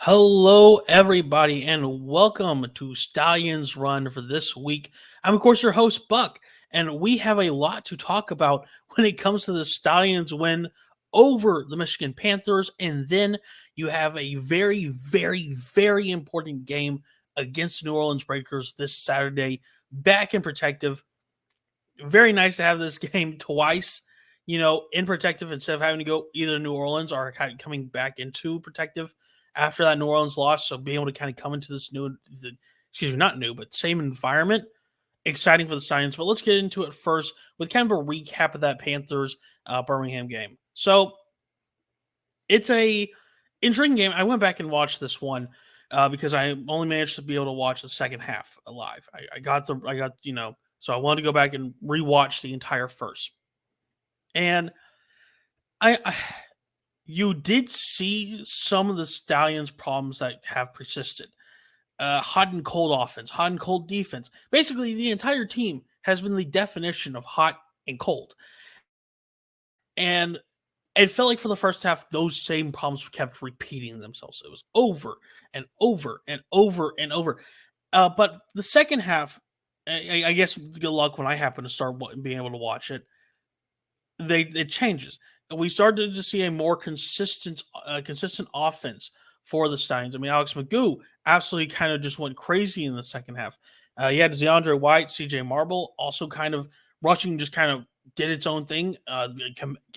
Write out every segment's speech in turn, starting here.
Hello, everybody, and welcome to Stallions Run for this week. I'm, of course, your host, Buck, and we have a lot to talk about when it comes to the Stallions win over the Michigan Panthers. And then you have a very important game against the New Orleans Breakers this Saturday back in Protective. Very nice to have this game twice, in Protective instead of having to go either New Orleans or kind of coming back into Protective after that New Orleans loss. So being able to kind of come into this not new, but same environment. Exciting for the Stallions. But let's get into it first with kind of a recap of that Panthers Birmingham game. So it's a intriguing game. I went back and watched this one because I only managed to be able to watch the second half live. So I wanted to go back and rewatch the entire first. And I you did see some of the Stallions' problems that have persisted. Hot and cold offense, hot and cold defense. Basically, the entire team has been the definition of hot and cold. And it felt like for the first half, those same problems kept repeating themselves. It was over and over and over and over. But the second half, I guess good luck when I happen to start being able to watch it. It changes. And we started to see a more consistent offense for the Stallions. I mean, Alex McGoat absolutely kind of just went crazy in the second half. You had DeAndre White, CJ Marble also kind of rushing, just kind of did its own thing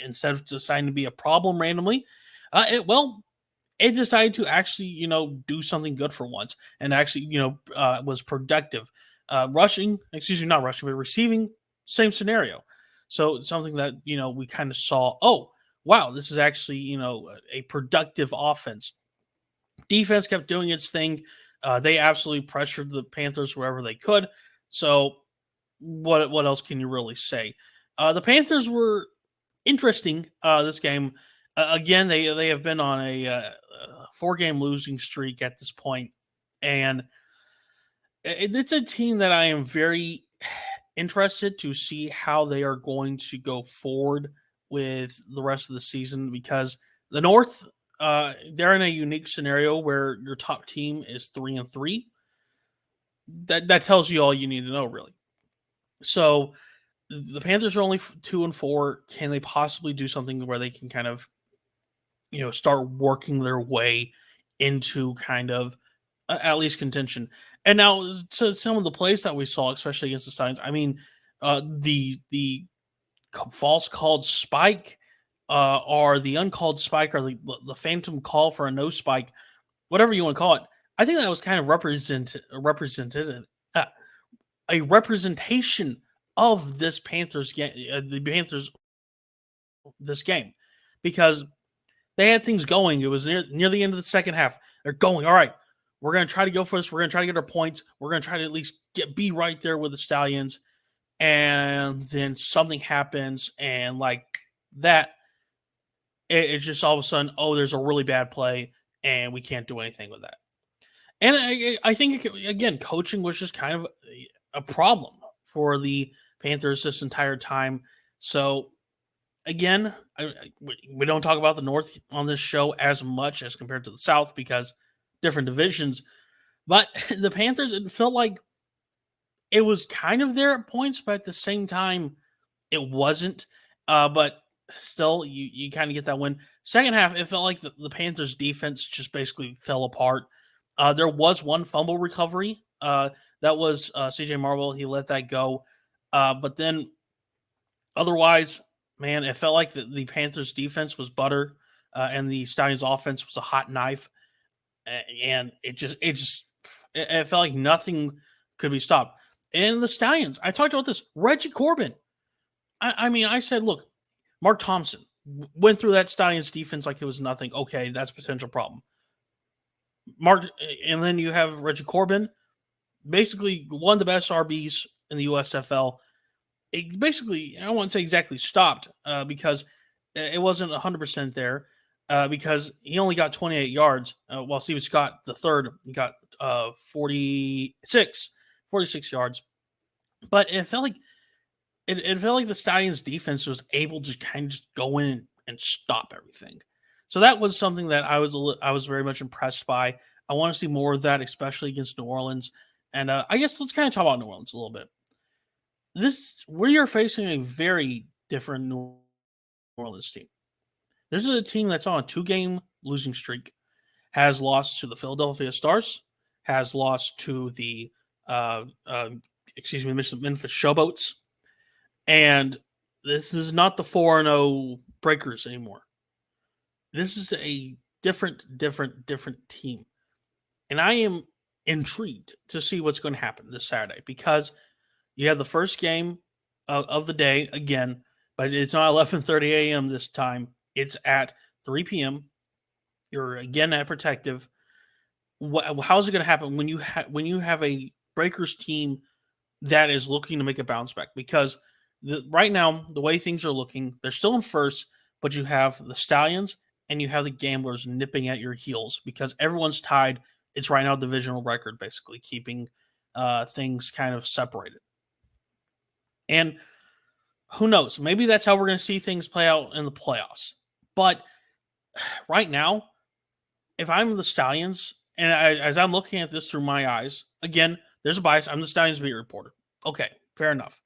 instead of deciding to be a problem randomly. It decided to actually, do something good for once and actually, was productive. Not rushing, but receiving, same scenario. So something that, we kind of saw, oh, wow, this is actually, a productive offense. Defense kept doing its thing. They absolutely pressured the Panthers wherever they could. So what else can you really say? The Panthers were interesting this game. Again, they have been on a 4-game losing streak at this point, and it's a team that I am very interested to see how they are going to go forward with the rest of the season because the North, they're in a unique scenario where your top team is 3-3. That tells you all you need to know, really. So the Panthers are only 2-4. Can they possibly do something where they can kind of, start working their way into kind of at least contention? And now to some of the plays that we saw, especially against the Stallions, I mean, the false called spike or the uncalled spike or the phantom call for a no spike, whatever you want to call it. I think that was kind of uh, a representation of this Panthers game, the Panthers this game, because they had things going. It was near the end of the second half. They're going, all right, we're going to try to go for this. We're going to try to get our points. We're going to try to at least be right there with the Stallions. And then something happens, and like that, it's just all of a sudden, oh, there's a really bad play, and we can't do anything with that. And I think, again, coaching was just kind of a problem for the Panthers this entire time. So, again, we don't talk about the North on this show as much as compared to the South because different divisions. But the Panthers, it felt like it was kind of there at points, but at the same time, it wasn't. But still, you kind of get that win. Second half, it felt like the Panthers' defense just basically fell apart. There was one fumble recovery. That was CJ Marble. He let that go. But then otherwise, man, it felt like the Panthers' defense was butter, and the Stallions' offense was a hot knife, and it felt like nothing could be stopped. And the Stallions, I talked about this. Reggie Corbin. I mean, I said, look, Mark Thompson went through that Stallions defense like it was nothing. Okay, that's a potential problem. And then you have Reggie Corbin, basically one of the best RBs in the USFL. It basically, I won't say exactly stopped because it wasn't 100% there because he only got 28 yards while Steven Scott, the third, got 46 yards. But it felt like the Stallions defense was able to kind of just go in and stop everything. So that was something that I was very much impressed by. I want to see more of that, especially against New Orleans. And I guess let's kind of talk about New Orleans a little bit. We are facing a very different New Orleans team. This is a team that's on a 2-game losing streak, has lost to the Philadelphia Stars, has lost to the uh, uh, Memphis Showboats, and this is not the 4-0 Breakers anymore. This is a different team. And I am intrigued to see what's going to happen this Saturday because you have the first game of the day again, but it's not 11:30 a.m. this time. It's at 3 p.m. You're again at Protective. How's it going to happen when you have a Breakers team that is looking to make a bounce back? Because right now, the way things are looking, they're still in first, but you have the Stallions and you have the Gamblers nipping at your heels because everyone's tied. It's right now divisional record, basically keeping things kind of separated. And who knows? Maybe that's how we're going to see things play out in the playoffs. But right now, if I'm the Stallions, and as I'm looking at this through my eyes, again, there's a bias. I'm the Stallions beat reporter. Okay, fair enough.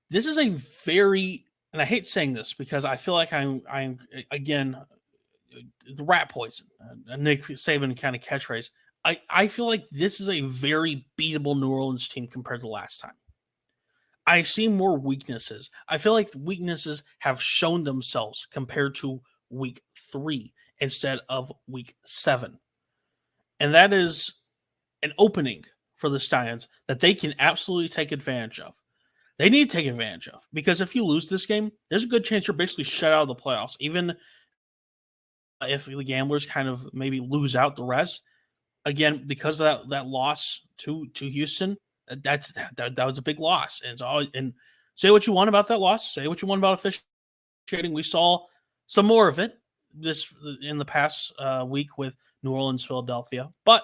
This is a very, and I hate saying this because I feel like I'm again, the rat poison, a Nick Saban kind of catchphrase. I feel like this is a very beatable New Orleans team compared to last time. I see more weaknesses. I feel like the weaknesses have shown themselves compared to week 3 instead of week 7. And that is an opening for the Stallions that they can absolutely take advantage of. They need to take advantage of because if you lose this game, there's a good chance you're basically shut out of the playoffs. Even if the Gamblers kind of maybe lose out the rest, again, because of that loss to Houston, that was a big loss. And and say what you want about that loss, say what you want about officiating. We saw some more of it this in the past week with New Orleans, Philadelphia, but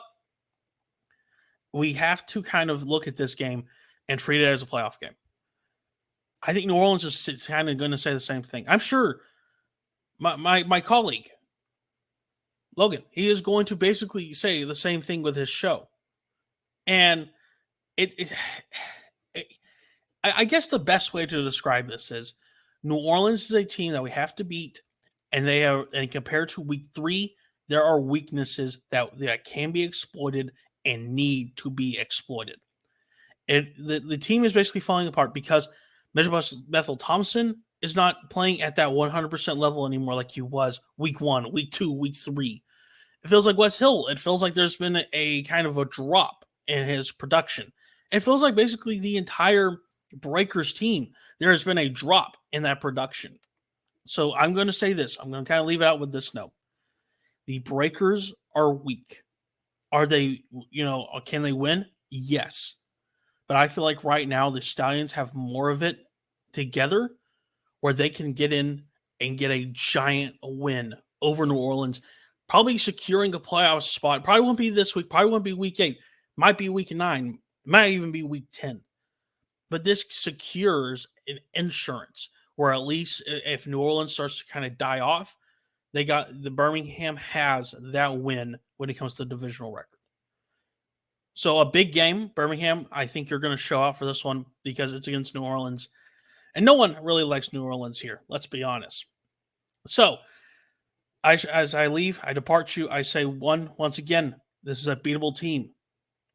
we have to kind of look at this game and treat it as a playoff game. I think New Orleans is kind of going to say the same thing. I'm sure my colleague Logan, he is going to basically say the same thing with his show, and it I guess the best way to describe this is New Orleans is a team that we have to beat, and compared to week 3, there are weaknesses that can be exploited and need to be exploited. And the team is basically falling apart because Bethel Thompson is not playing at that 100% level anymore like he was week 1, week 2, week 3. It feels like Wes Hill. It feels like there's been a kind of a drop in his production. It feels like basically the entire Breakers team, there has been a drop in that production. So I'm going to say this. I'm going to kind of leave it out with this note. The Breakers are weak. Are they, can they win? Yes. But I feel like right now the Stallions have more of it together where they can get in and get a giant win over New Orleans, probably securing a playoff spot. Probably won't be this week. Probably won't be week 8. Might be week 9. Might even be week 10. But this secures an insurance where at least if New Orleans starts to kind of die off, the Birmingham has that win when it comes to divisional record. So a big game, Birmingham. I think you're going to show out for this one because it's against New Orleans. And no one really likes New Orleans here. Let's be honest. So as I leave, I depart you. I say once again, this is a beatable team.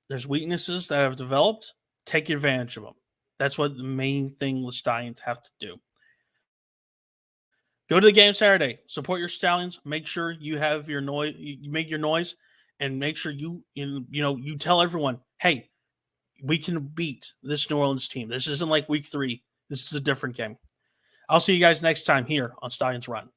There's weaknesses that have developed. Take advantage of them. That's what the main thing the Stallions have to do. Go to the game Saturday. Support your Stallions. Make sure you have your noise. You make your noise, and make sure you tell everyone, hey, we can beat this New Orleans team. This isn't like week 3. This is a different game. I'll see you guys next time here on Stallions Run.